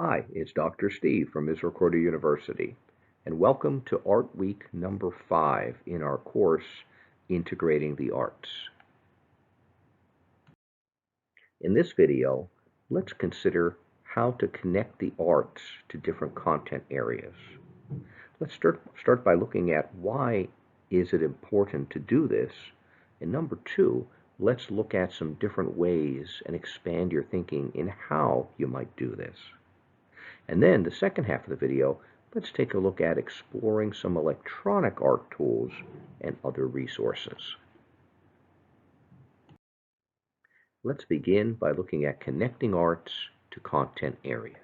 Hi, it's Dr. Steve from Misericordia University, and welcome to Art Week number 5 in our course, Integrating the Arts. In this video, let's consider how to connect the arts to different content areas. Let's start by looking at why is it important to do this, and number 2, let's look at some different ways and expand your thinking in how you might do this. And then the second half of the video, let's take a look at exploring some electronic art tools and other resources. Let's begin by looking at connecting arts to content areas.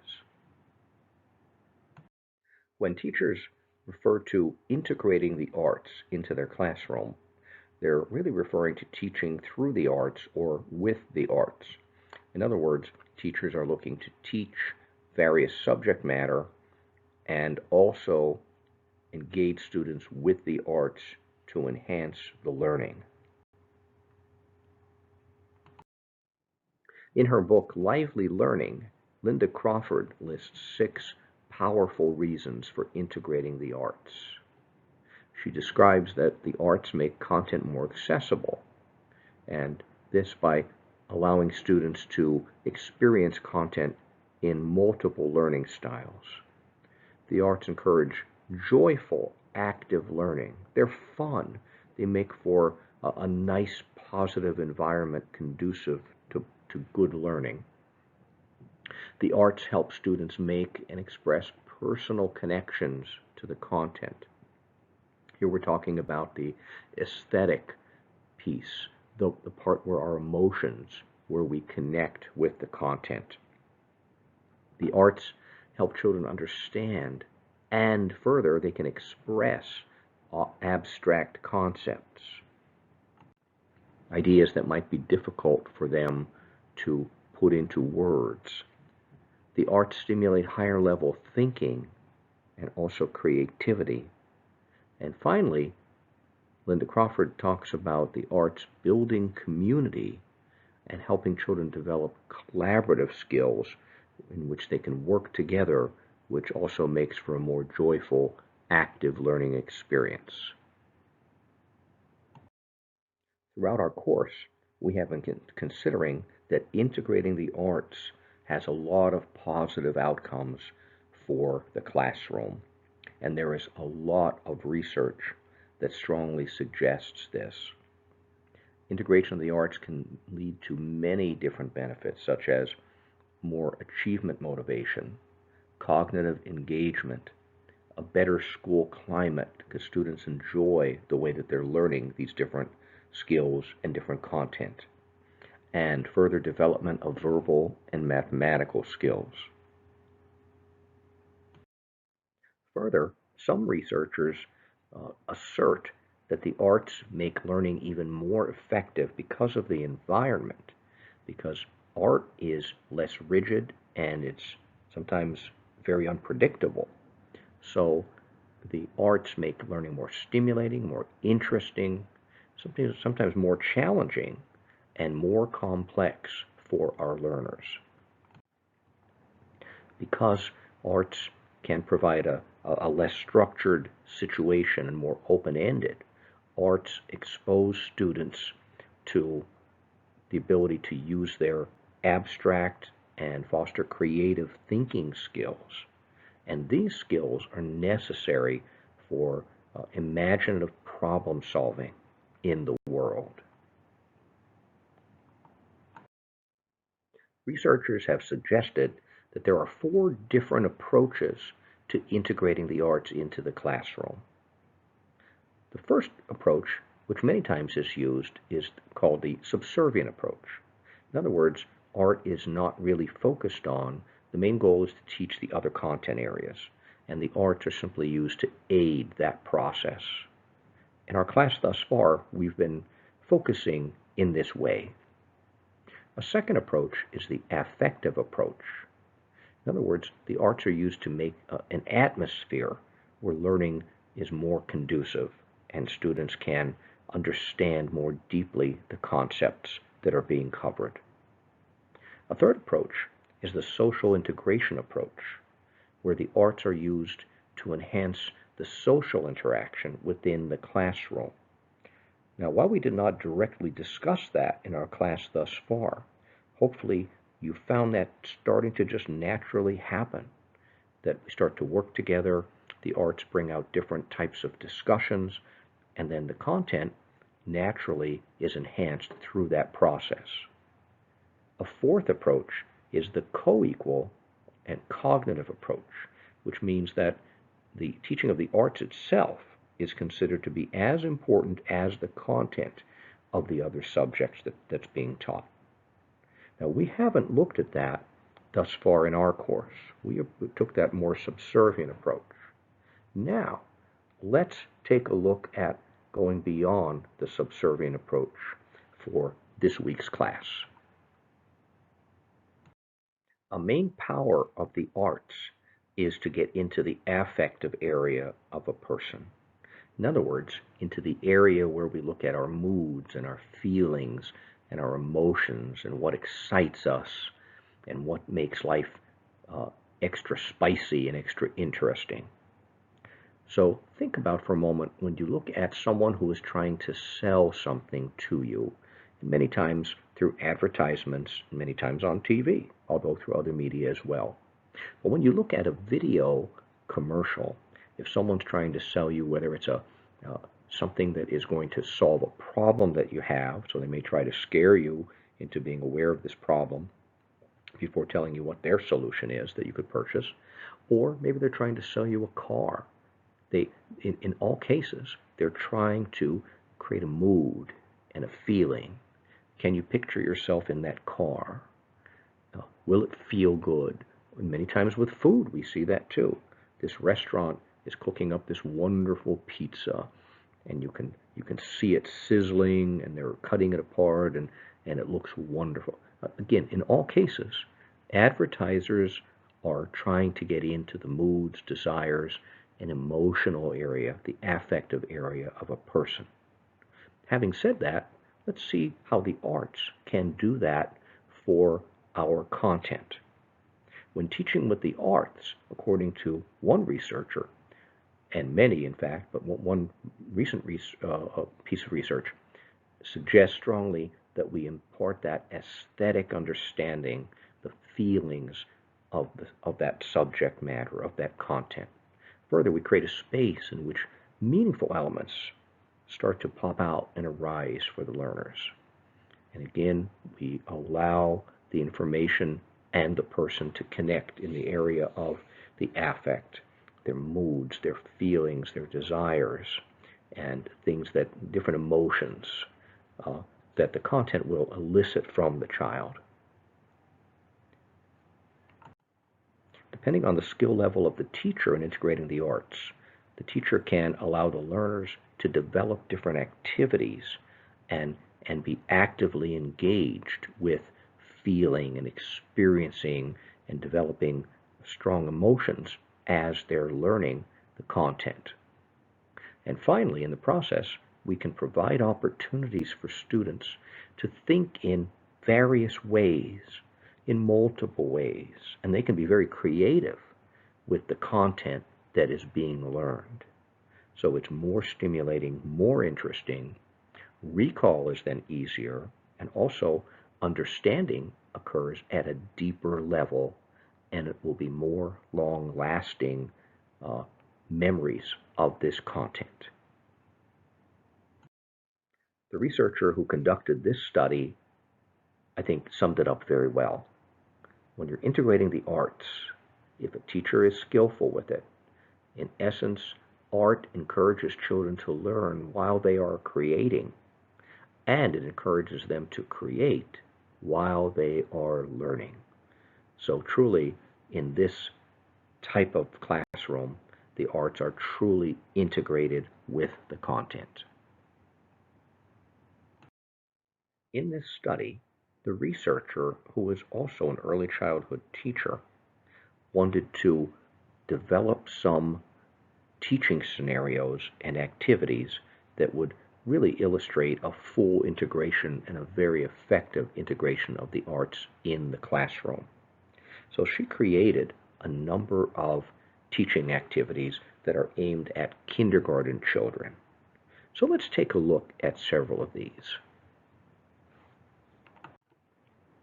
When teachers refer to integrating the arts into their classroom, they're really referring to teaching through the arts or with the arts. In other words, teachers are looking to teach various subject matter and also engage students with the arts to enhance the learning. In her book, Lively Learning, Linda Crawford lists 6 powerful reasons for integrating the arts. She describes that the arts make content more accessible, and this by allowing students to experience content in multiple learning styles. The arts encourage joyful, active learning. They're fun. They make for a nice, positive environment conducive to good learning. The arts help students make and express personal connections to the content. Here we're talking about the aesthetic piece, the part where our emotions, where we connect with the content. The arts help children understand, and further, they can express abstract concepts, ideas that might be difficult for them to put into words. The arts stimulate higher level thinking and also creativity. And finally, Linda Crawford talks about the arts building community and helping children develop collaborative skills in which they can work together, which also makes for a more joyful, active learning experience. Throughout our course, we have been considering that integrating the arts has a lot of positive outcomes for the classroom, and there is a lot of research that strongly suggests this. Integration of the arts can lead to many different benefits, such as more achievement motivation, cognitive engagement, a better school climate because students enjoy the way that they're learning these different skills and different content, and further development of verbal and mathematical skills. Further, some researchers assert that the arts make learning even more effective because of the environment, because art is less rigid and it's sometimes very unpredictable. So the arts make learning more stimulating, more interesting, sometimes more challenging, and more complex for our learners. Because arts can provide a less structured situation and more open-ended, arts expose students to the ability to use their abstract and foster creative thinking skills. And these skills are necessary for imaginative problem solving in the world. Researchers have suggested that there are 4 different approaches to integrating the arts into the classroom. The first approach, which many times is used, is called the subservient approach. In other words, art is not really focused on. The main goal is to teach the other content areas, and the arts are simply used to aid that process. In our class thus far, we've been focusing in this way. A second approach is the affective approach. In other words, the arts are used to make an atmosphere where learning is more conducive and students can understand more deeply the concepts that are being covered. A third approach is the social integration approach, where the arts are used to enhance the social interaction within the classroom. Now, while we did not directly discuss that in our class thus far, hopefully you found that starting to just naturally happen, that we start to work together, the arts bring out different types of discussions, and then the content naturally is enhanced through that process. A fourth approach is the co-equal and cognitive approach, which means that the teaching of the arts itself is considered to be as important as the content of the other subjects that's being taught. Now, we haven't looked at that thus far in our course. We took that more subservient approach. Now, let's take a look at going beyond the subservient approach for this week's class. A main power of the arts is to get into the affective area of a person. In other words, into the area where we look at our moods and our feelings and our emotions and what excites us and what makes life extra spicy and extra interesting. So think about for a moment when you look at someone who is trying to sell something to you, many times through advertisements, many times on TV, although through other media as well. But when you look at a video commercial, if someone's trying to sell you, whether it's something that is going to solve a problem that you have, so they may try to scare you into being aware of this problem before telling you what their solution is that you could purchase, or maybe they're trying to sell you a car. In all cases, they're trying to create a mood and a feeling. Can you picture yourself in that car? Will it feel good? And many times with food, we see that too. This restaurant is cooking up this wonderful pizza, and you can see it sizzling, and they're cutting it apart, and it looks wonderful. Again, in all cases, advertisers are trying to get into the moods, desires, and emotional area, the affective area of a person. Having said that, let's see how the arts can do that for our content. When teaching with the arts, according to one researcher, and many in fact, but one recent piece of research suggests strongly that we impart that aesthetic understanding, the feelings of that subject matter, of that content. Further, we create a space in which meaningful elements start to pop out and arise for the learners. And again, we allow the information and the person to connect in the area of the affect, their moods, their feelings, their desires, and things that different emotions that the content will elicit from the child. Depending on the skill level of the teacher in integrating the arts, the teacher can allow the learners to develop different activities and be actively engaged with feeling and experiencing and developing strong emotions as they're learning the content. And finally, in the process, we can provide opportunities for students to think in various ways, in multiple ways, and they can be very creative with the content that is being learned. So it's more stimulating, more interesting. Recall is then easier, and also understanding occurs at a deeper level, and it will be more long-lasting memories of this content. The researcher who conducted this study, I think, summed it up very well. When you're integrating the arts, if a teacher is skillful with it, in essence, art encourages children to learn while they are creating, and it encourages them to create while they are learning. So truly, in this type of classroom, the arts are truly integrated with the content. In this study, the researcher, who was also an early childhood teacher, wanted to develop some teaching scenarios and activities that would really illustrate a full integration and a very effective integration of the arts in the classroom. So she created a number of teaching activities that are aimed at kindergarten children. So let's take a look at several of these.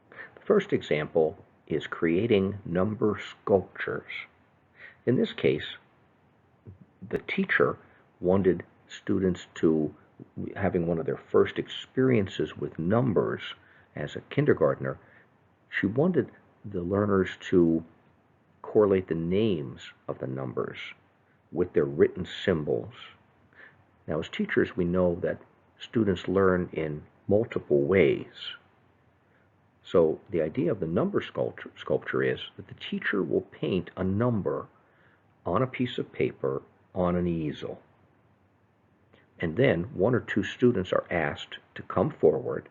The first example is creating number sculptures. In this case, the teacher wanted students to, having one of their first experiences with numbers as a kindergartner, she wanted the learners to correlate the names of the numbers with their written symbols. Now, as teachers, we know that students learn in multiple ways. So the idea of the number sculpture is that the teacher will paint a number on a piece of paper on an easel. And then one or two students are asked to come forward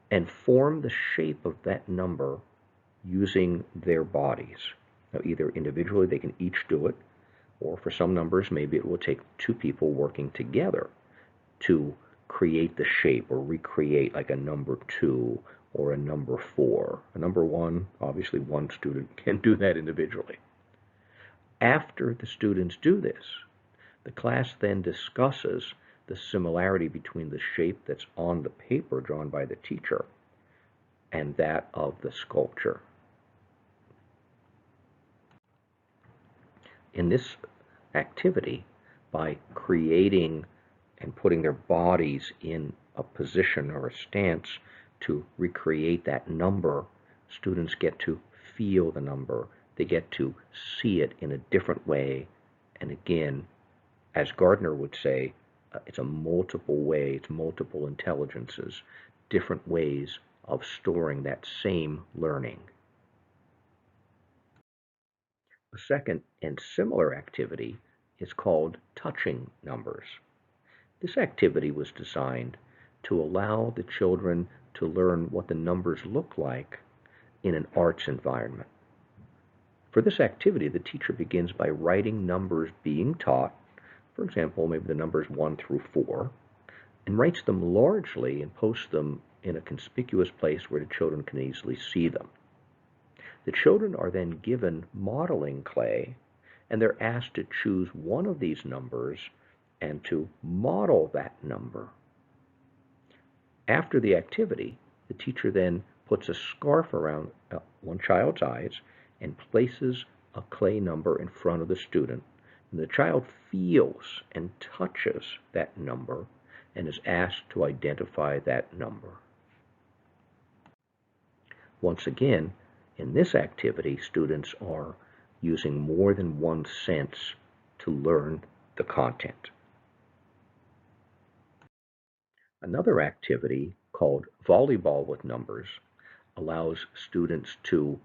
and form the shape of that number using their bodies. Now, either individually they can each do it, or for some numbers, maybe it will take two people working together to create the shape or recreate, like a number 2 or a number 4. A number 1, obviously one student can do that individually. After the students do this, the class then discusses the similarity between the shape that's on the paper drawn by the teacher and that of the sculpture. In this activity, by creating and putting their bodies in a position or a stance to recreate that number, students get to feel the number. They get to see it in a different way. And again, as Gardner would say, it's a multiple way, it's multiple intelligences, different ways of storing that same learning. A second and similar activity is called touching numbers. This activity was designed to allow the children to learn what the numbers look like in an arts environment. For this activity, the teacher begins by writing numbers being taught, for example, maybe the numbers 1 through 4, and writes them largely and posts them in a conspicuous place where the children can easily see them. The children are then given modeling clay, and they're asked to choose one of these numbers and to model that number. After the activity, the teacher then puts a scarf around one child's eyes and places a clay number in front of the student. And the child feels and touches that number and is asked to identify that number. Once again, in this activity, students are using more than one sense to learn the content. Another activity called volleyball with numbers allows students to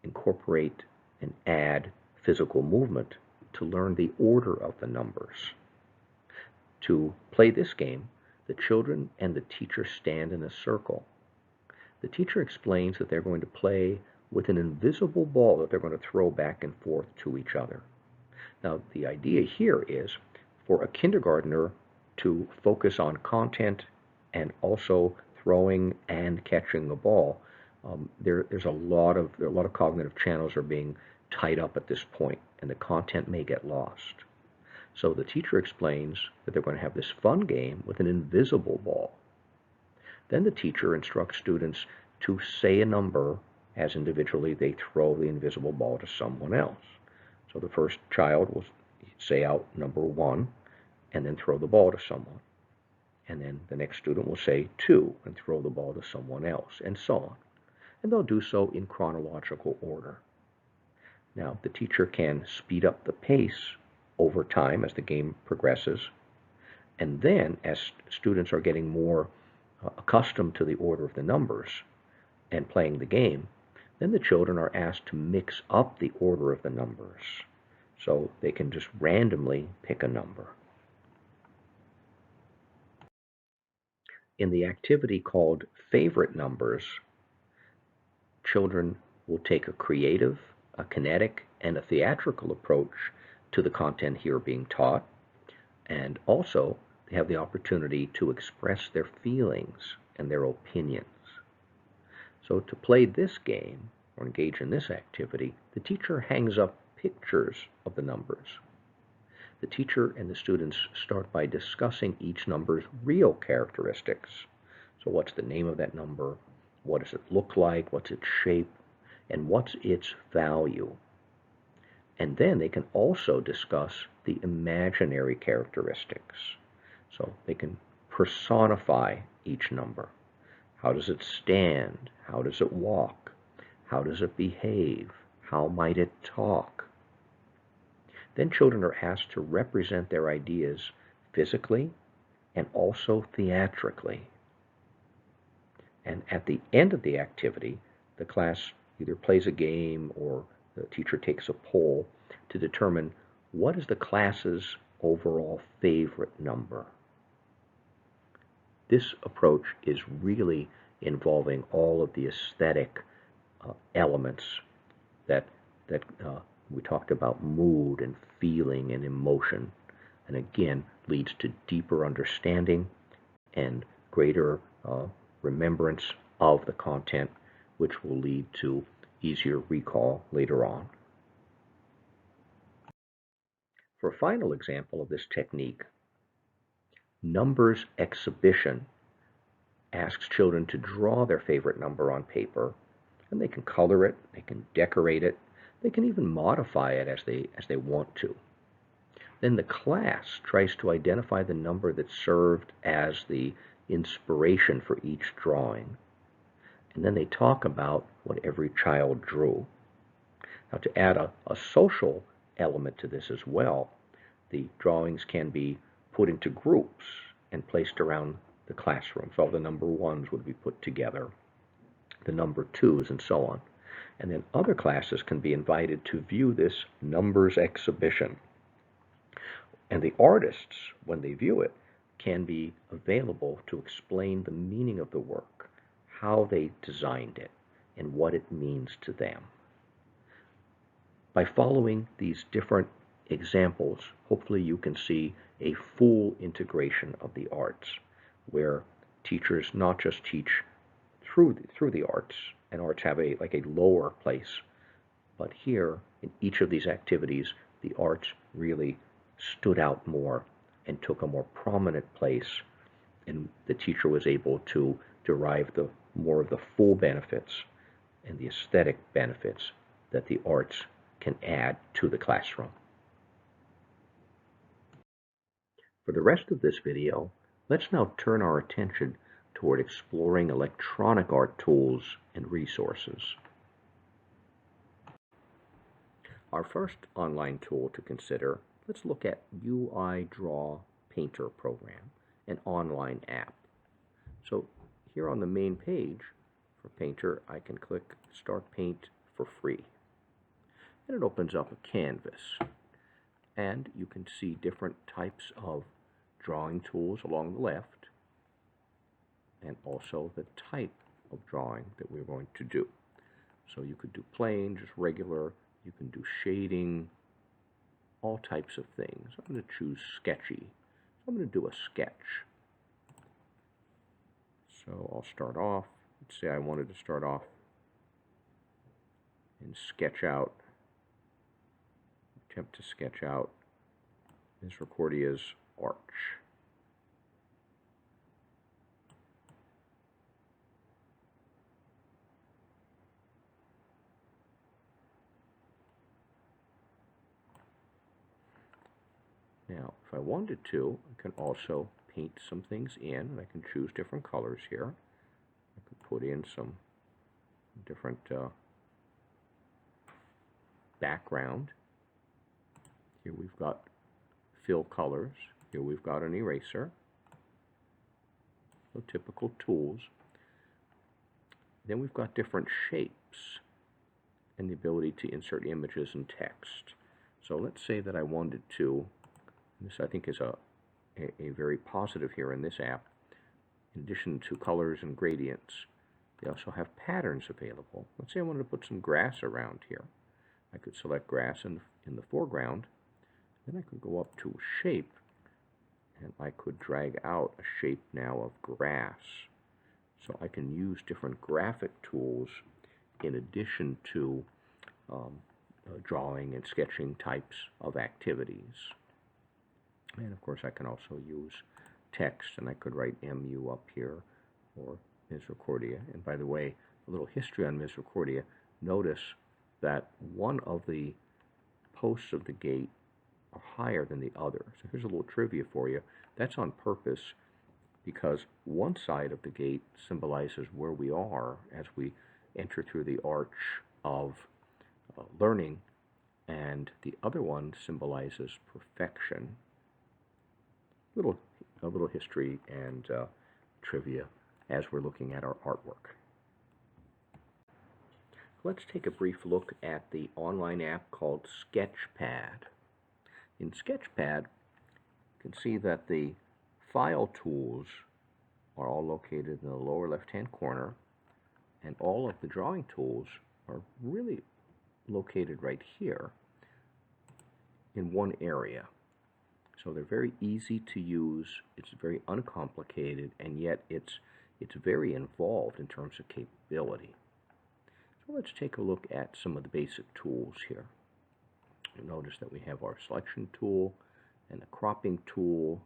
incorporate and add physical movement to learn the order of the numbers. To play this game, the children and the teacher stand in a circle. The teacher explains that they're going to play with an invisible ball that they're going to throw back and forth to each other. Now, the idea here is for a kindergartner to focus on content and also throwing and catching the ball. There's a lot of cognitive channels are being tied up at this point, and the content may get lost. So the teacher explains that they're going to have this fun game with an invisible ball. Then the teacher instructs students to say a number as individually they throw the invisible ball to someone else. So the first child will say out number 1 and then throw the ball to someone. And then the next student will say 2 and throw the ball to someone else, and so on. And they'll do so in chronological order. Now, the teacher can speed up the pace over time as the game progresses. And then, as students are getting more accustomed to the order of the numbers and playing the game, then the children are asked to mix up the order of the numbers. So they can just randomly pick a number. In the activity called favorite numbers, children will take a creative, a kinetic, and a theatrical approach to the content here being taught, and also they have the opportunity to express their feelings and their opinions. So to play this game, or engage in this activity, the teacher hangs up pictures of the numbers. The teacher and the students start by discussing each number's real characteristics. So what's the name of that number? What does it look like? What's its shape? And what's its value? And then they can also discuss the imaginary characteristics. So they can personify each number. How does it stand? How does it walk? How does it behave? How might it talk? Then children are asked to represent their ideas physically and also theatrically. And at the end of the activity, the class either plays a game or the teacher takes a poll to determine what is the class's overall favorite number. This approach is really involving all of the aesthetic elements that we talked about, mood and feeling and emotion, and again leads to deeper understanding and greater remembrance of the content, which will lead to easier recall later on. For a final example of this technique, numbers exhibition asks children to draw their favorite number on paper, and they can color it, they can decorate it, they can even modify it as they want to. Then the class tries to identify the number that served as the inspiration for each drawing. And then they talk about what every child drew. Now, to add a social element to this as well, the drawings can be put into groups and placed around the classroom. So the number ones would be put together, the number twos, and so on. And then other classes can be invited to view this numbers exhibition. And the artists, when they view it, can be available to explain the meaning of the work, how they designed it, and what it means to them. By following these different examples, hopefully you can see a full integration of the arts, where teachers not just teach through the arts, and arts have a lower place, but here in each of these activities, the arts really stood out more and took a more prominent place, and the teacher was able to derive more of the full benefits and the aesthetic benefits that the arts can add to the classroom. For the rest of this video, let's now turn our attention toward exploring electronic art tools and resources. Our first online tool to consider, let's look at UI Draw Painter program, an online app. So here on the main page for Painter, I can click Start Paint for free. And it opens up a canvas. And you can see different types of drawing tools along the left, and also the type of drawing that we're going to do. So you could do plain, just regular, you can do shading, all types of things. I'm going to choose sketchy. So I'm going to do a sketch. So I'll start off, let's say I wanted to start off and attempt to sketch out Misericordia's arch. Now, if I wanted to, I can also paint some things in, and I can choose different colors here. I could put in some different background. Here we've got fill colors. Here we've got an eraser. So typical tools. Then we've got different shapes and the ability to insert images and text. So let's say that I wanted to, this I think is a very positive here in this app, in addition to colors and gradients, they also have patterns available. Let's say I wanted to put some grass around here. I could select grass in the foreground, then I could go up to shape, and I could drag out a shape now of grass. So I can use different graphic tools in addition to drawing and sketching types of activities. And of course I can also use text, and I could write MU up here, or Misericordia. And by the way, a little history on Misericordia. Notice that one of the posts of the gate are higher than the other. So here's a little trivia for you. That's on purpose, because one side of the gate symbolizes where we are as we enter through the arch of learning, and the other one symbolizes perfection. A little history and trivia as we're looking at our artwork. Let's take a brief look at the online app called Sketchpad. In Sketchpad, you can see that the file tools are all located in the lower left-hand corner, and all of the drawing tools are really located right here in one area. So they're very easy to use, it's very uncomplicated, and yet it's very involved in terms of capability. So let's take a look at some of the basic tools here. You'll notice that we have our selection tool and the cropping tool,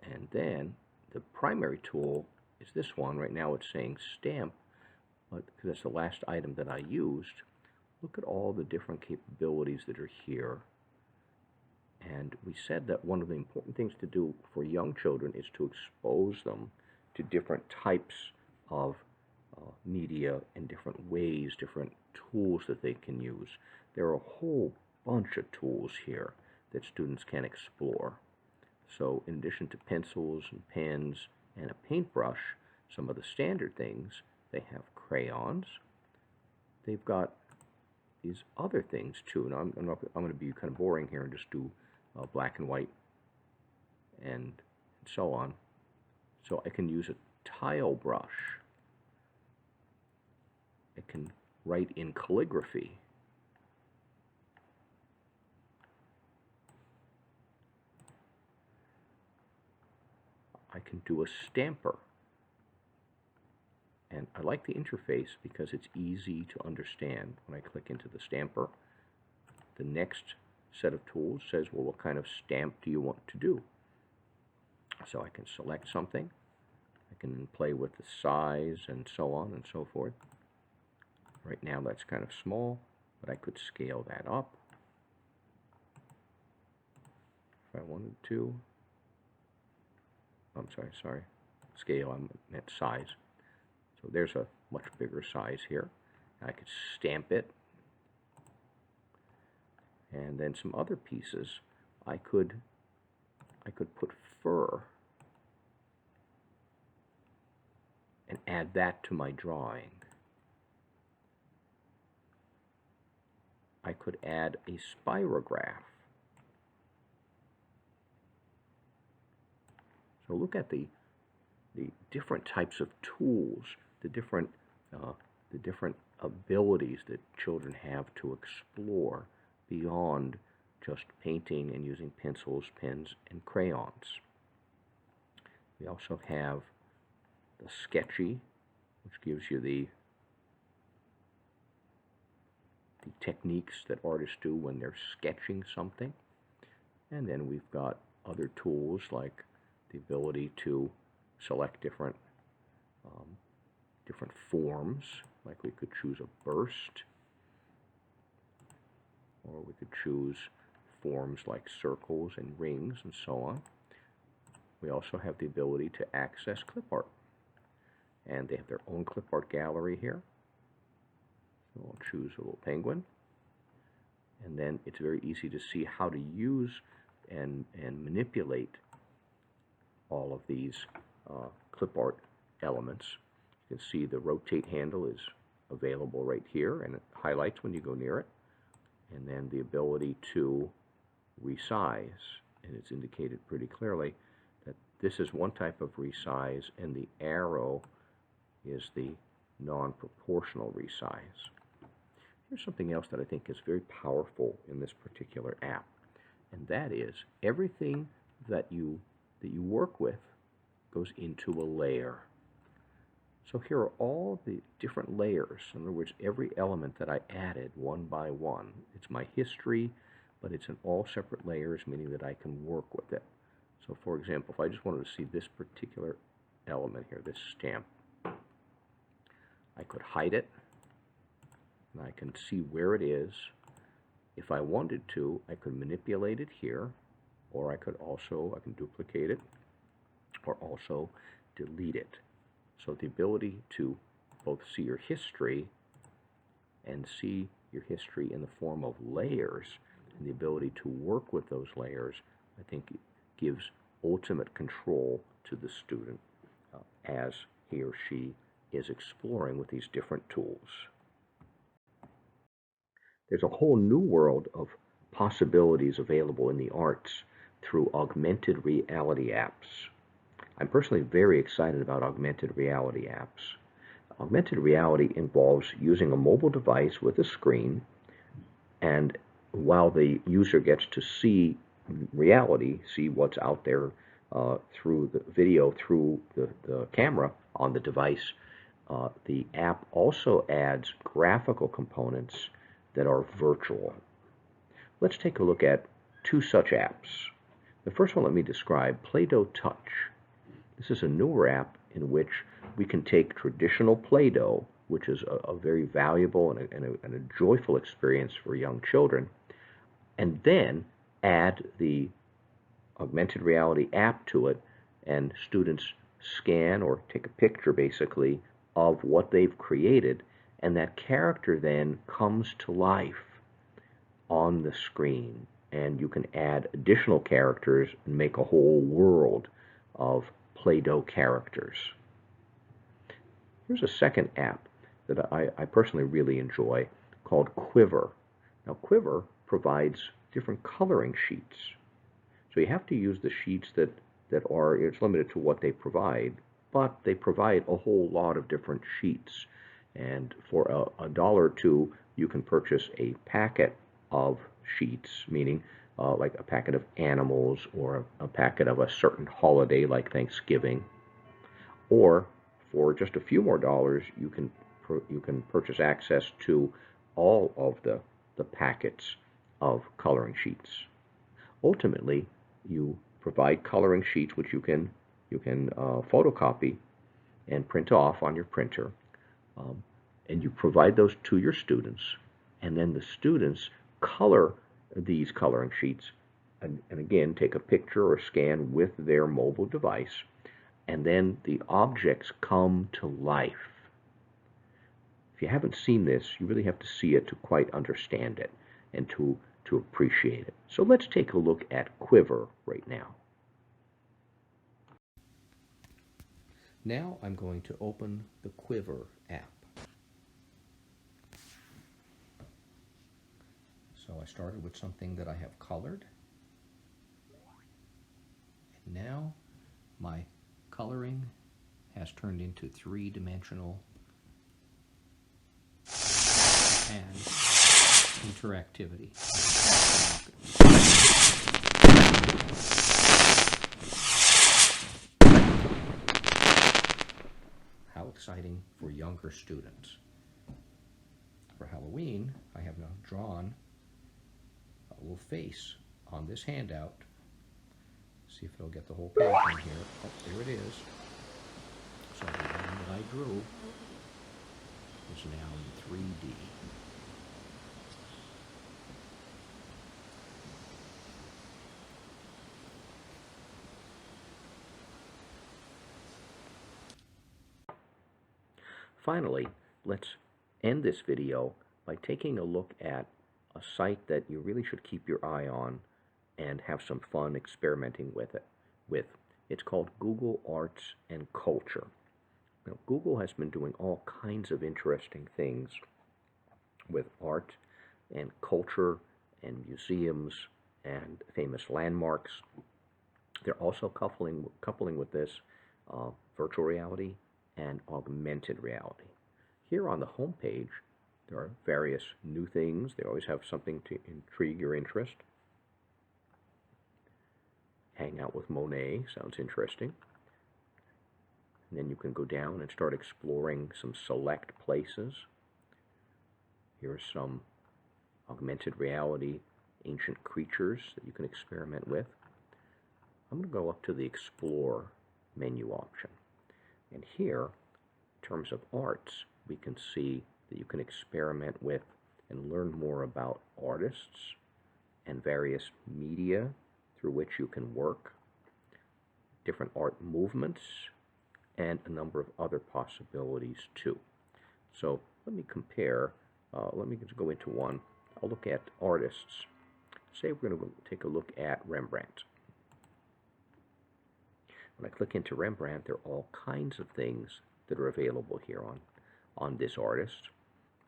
and then the primary tool is this one. Right now it's saying stamp, but because that's the last item that I used. Look at all the different capabilities that are here. And we said that one of the important things to do for young children is to expose them to different types of media and different ways, different tools that they can use. There are a whole bunch of tools here that students can explore. So in addition to pencils and pens and a paintbrush, some of the standard things, they have crayons. They've got these other things too. Now I'm going to be kind of boring here and just do black and white and so on. So I can use a tile brush. I can write in calligraphy. I can do a stamper. And I like the interface because it's easy to understand. When I click into the stamper, the next set of tools says, well, what kind of stamp do you want to do? So I can select something. I can play with the size and so on and so forth. Right now that's kind of small, but I could scale that up if I wanted to. I'm sorry. Scale, I meant size. So there's a much bigger size here. I could stamp it. And then some other pieces, I could put fur and add that to my drawing. I could add a spirograph. So look at the different types of tools, the different abilities that children have to explore beyond just painting and using pencils, pens, and crayons. We also have the sketchy, which gives you the techniques that artists do when they're sketching something. And then we've got other tools like the ability to select different forms, like we could choose a burst, or we could choose forms like circles and rings and so on. We also have the ability to access clip art, and they have their own clip art gallery here. So I'll choose a little penguin, and then it's very easy to see how to use and manipulate all of these clip art elements. You can see the rotate handle is available right here, and it highlights when you go near it. And then the ability to resize, and it's indicated pretty clearly that this is one type of resize, and the arrow is the non-proportional resize. Here's something else that I think is very powerful in this particular app, and that is everything that you work with goes into a layer. So here are all the different layers. In other words, every element that I added one by one. It's my history, but it's in all separate layers, meaning that I can work with it. So for example, if I just wanted to see this particular element here, this stamp, I could hide it, and I can see where it is. If I wanted to, I could manipulate it here, or I can duplicate it, or also delete it. So the ability to both see your history and see your history in the form of layers, and the ability to work with those layers, I think gives ultimate control to the student as he or she is exploring with these different tools. There's a whole new world of possibilities available in the arts through augmented reality apps. I'm personally very excited about augmented reality apps. Augmented reality involves using a mobile device with a screen, and while the user gets to see reality, see what's out there through the video, through the camera on the device, the app also adds graphical components that are virtual. Let's take a look at two such apps. The first one let me describe, Play-Doh Touch. This is a newer app in which we can take traditional Play-Doh, which is a very valuable and a joyful experience for young children, and then add the augmented reality app to it, and students scan or take a picture basically of what they've created, and that character then comes to life on the screen, and you can add additional characters and make a whole world of Play-Doh characters. Here's a second app that I personally really enjoy called Quiver. Now Quiver provides different coloring sheets. So you have to use the sheets that are, it's limited to what they provide, but they provide a whole lot of different sheets. And for a dollar or two, you can purchase a packet of sheets, meaning like a packet of animals or a packet of a certain holiday like Thanksgiving. Or for just a few more dollars, you can purchase access to all of the packets of coloring sheets. Ultimately, you provide coloring sheets which you can photocopy and print off on your printer, and you provide those to your students, and then the students color these coloring sheets, and again take a picture or scan with their mobile device, and then the objects come to life. If you haven't seen this, you really have to see it to quite understand it and to appreciate it. So let's take a look at Quiver right now. Now I'm going to open the Quiver app. So I started with something that I have colored, and now my coloring has turned into three-dimensional and interactivity. How exciting for younger students. For Halloween, I have now drawn a little face on this handout. See if it'll get the whole page in here. Oh, there it is. So the one that I drew is now in 3D. Finally, let's end this video by taking a look at a site that you really should keep your eye on and have some fun experimenting with it. It's called Google Arts and Culture. Now, Google has been doing all kinds of interesting things with art and culture and museums and famous landmarks. They're also coupling with this virtual reality and augmented reality. Here on the home page, there are various new things. They always have something to intrigue your interest. Hang out with Monet sounds interesting. And then you can go down and start exploring some select places. Here's some augmented reality ancient creatures that you can experiment with. I'm going to go up to the Explore menu option. And here, in terms of arts, we can see that you can experiment with and learn more about artists and various media through which you can work, different art movements, and a number of other possibilities too. So let me compare. Let me just go into one. I'll look at artists. Say we're going to take a look at Rembrandt. When I click into Rembrandt, there are all kinds of things that are available here on this artist.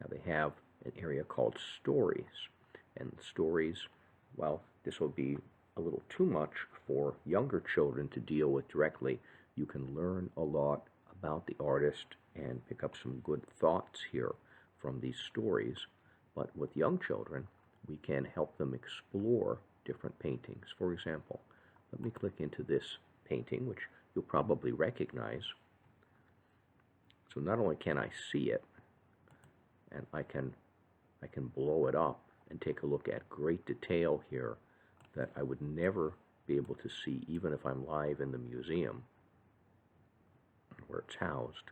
Now they have an area called Stories. And stories, well, this will be a little too much for younger children to deal with directly. You can learn a lot about the artist and pick up some good thoughts here from these stories. But with young children, we can help them explore different paintings. For example, let me click into this painting, which you'll probably recognize. So not only can I see it, and I can blow it up and take a look at great detail here that I would never be able to see even if I'm live in the museum where it's housed.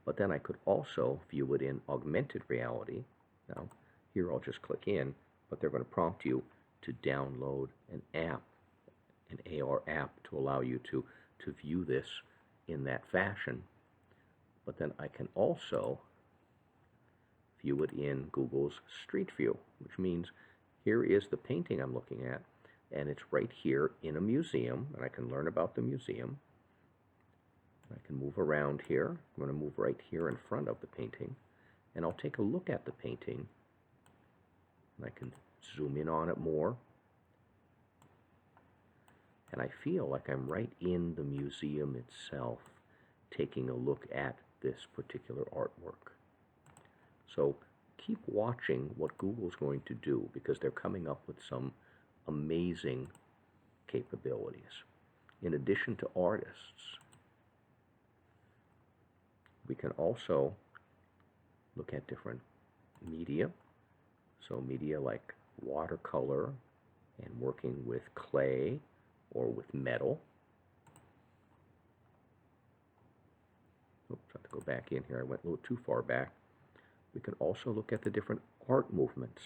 But then I could also view it in augmented reality. Now, here I'll just click in, but they're going to prompt you to download an app, an AR app, to allow you to view this in that fashion. But then I can also view it in Google's Street View, which means here is the painting I'm looking at, and it's right here in a museum, and I can learn about the museum. I can move around here. I'm going to move right here in front of the painting, and I'll take a look at the painting, and I can zoom in on it more, and I feel like I'm right in the museum itself, taking a look at this particular artwork. So keep watching what Google's going to do, because they're coming up with some amazing capabilities. In addition to artists, we can also look at different media. So media like watercolor and working with clay or with metal. Oops, I have to go back in here. I went a little too far back. We can also look at the different art movements,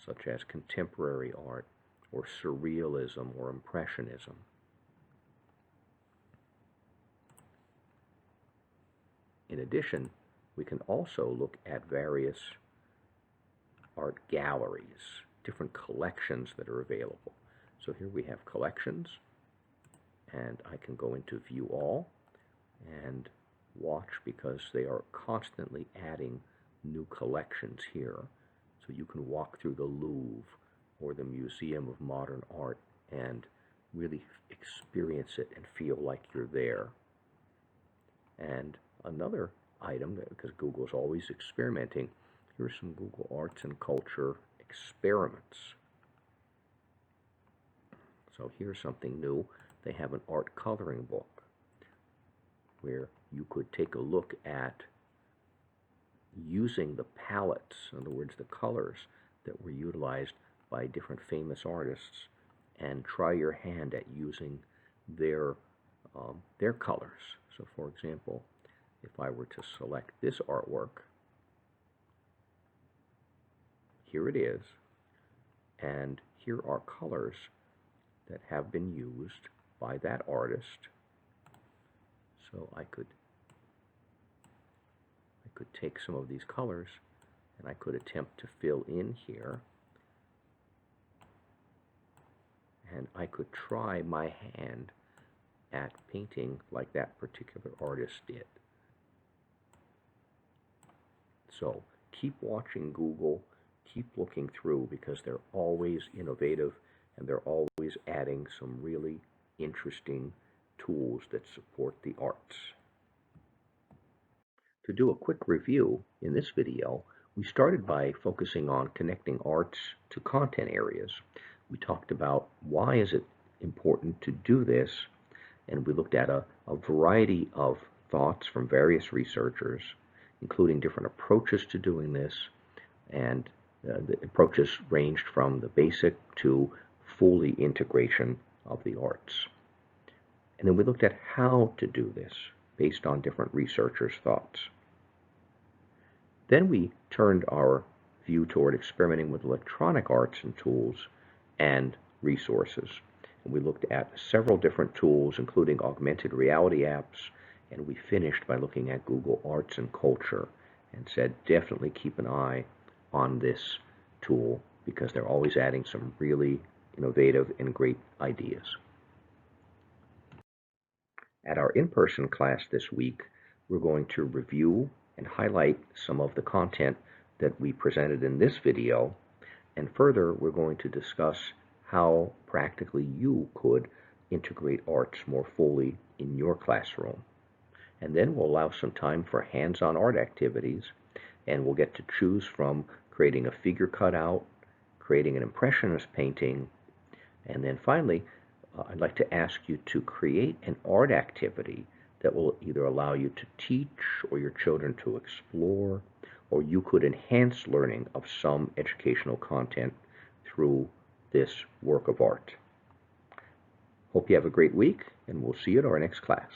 such as contemporary art or surrealism or impressionism. In addition, we can also look at various art galleries, different collections that are available. So here we have collections, and I can go into View All and watch, because they are constantly adding new collections here. So you can walk through the Louvre or the Museum of Modern Art and really experience it and feel like you're there. And another item, because Google's always experimenting, here's some Google Arts and Culture experiments. So here's something new. They have an art coloring book where you could take a look at using the palettes, in other words, the colors that were utilized by different famous artists, and try your hand at using their colors. So for example, if I were to select this artwork, here it is, and here are colors that have been used by that artist. So I could take some of these colors and I could attempt to fill in here, and I could try my hand at painting like that particular artist did. So keep watching Google, keep looking through, because they're always innovative and they're always adding some really interesting tools that support the arts. To do a quick review, in this video, we started by focusing on connecting arts to content areas. We talked about why is it important to do this, and we looked at a variety of thoughts from various researchers, including different approaches to doing this, and the approaches ranged from the basic to fully integration of the arts. And then we looked at how to do this based on different researchers' thoughts. Then we turned our view toward experimenting with electronic arts and tools and resources. And we looked at several different tools, including augmented reality apps, and we finished by looking at Google Arts and Culture and said definitely keep an eye on this tool because they're always adding some really innovative and great ideas. At our in-person class this week, we're going to review and highlight some of the content that we presented in this video, and further we're going to discuss how practically you could integrate arts more fully in your classroom. And then we'll allow some time for hands-on art activities, and we'll get to choose from creating a figure cutout, creating an impressionist painting, and then finally I'd like to ask you to create an art activity that will either allow you to teach or your children to explore, or you could enhance learning of some educational content through this work of art. Hope you have a great week, and we'll see you at our next class.